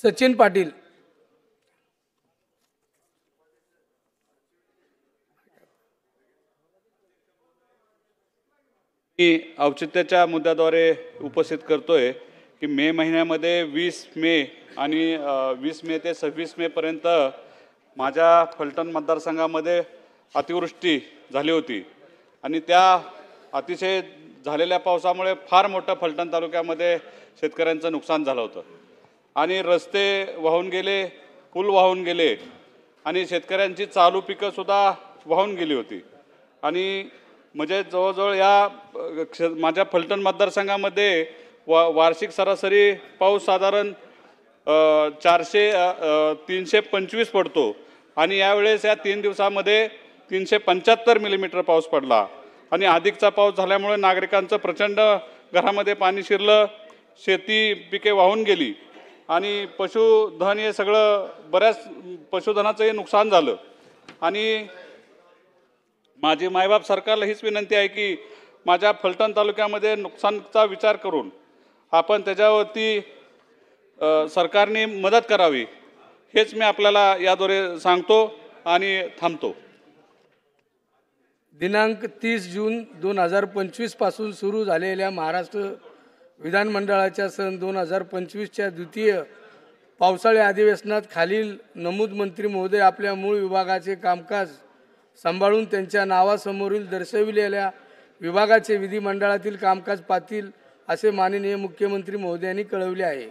सचिन पाटील। मी औचित्याच्या मुद्द्याद्वारे उपस्थित करतोय की मे महिन्यामध्ये 20 मे आणि 20 मे ते 26 मे पर्यंत माझ्या फलटण मतदारसंघामध्ये अतिवृष्टी झाली होती आणि त्या अतिशय झालेल्या पावसामुळे फार मोठं फलटण तालुक्यामध्ये शेतकऱ्यांचं नुकसान झालं होतं आणि रस्ते वाहून गेले, पूल वाहून गेले आणि शेतकऱ्यांची चालू पिकंसुद्धा वाहून गेली होती। आणि म्हणजे जवळजवळ या माझ्या फलटण मतदारसंघामध्ये वार्षिक सरासरी पाऊस साधारण 325 पडतो आणि यावेळेस या 3 दिवसामध्ये 375 मिलीमीटर पाऊस पडला आणि अधिकचा पाऊस झाल्यामुळे नागरिकांचं प्रचंड घरामध्ये पाणी शिरलं, शेती पिके वाहून गेली आणि पशुधन हे सगळं बऱ्याच पशुधनाचंही नुकसान झालं। आणि माझी मायबाप सरकारला हीच विनंती आहे की माझ्या फलटण तालुक्यामध्ये नुकसानचा विचार करून आपण त्याच्यावरती सरकारने मदत करावी, हेच मी आपल्याला याद्वारे सांगतो आणि थांबतो। दिनांक 30 जून 2025 पासून सुरू झालेल्या महाराष्ट्र विधानमंडळाच्या सन 2025च्या द्वितीय पावसाळी अधिवेशनात खालील नमूद मंत्री महोदय आपल्या मूळ विभागाचे कामकाज सांभाळून त्यांच्या नावासमोरील दर्शविलेल्या विभागाचे विधिमंडळातील कामकाज पाहतील असे माननीय मुख्यमंत्री महोदयांनी कळविले आहे।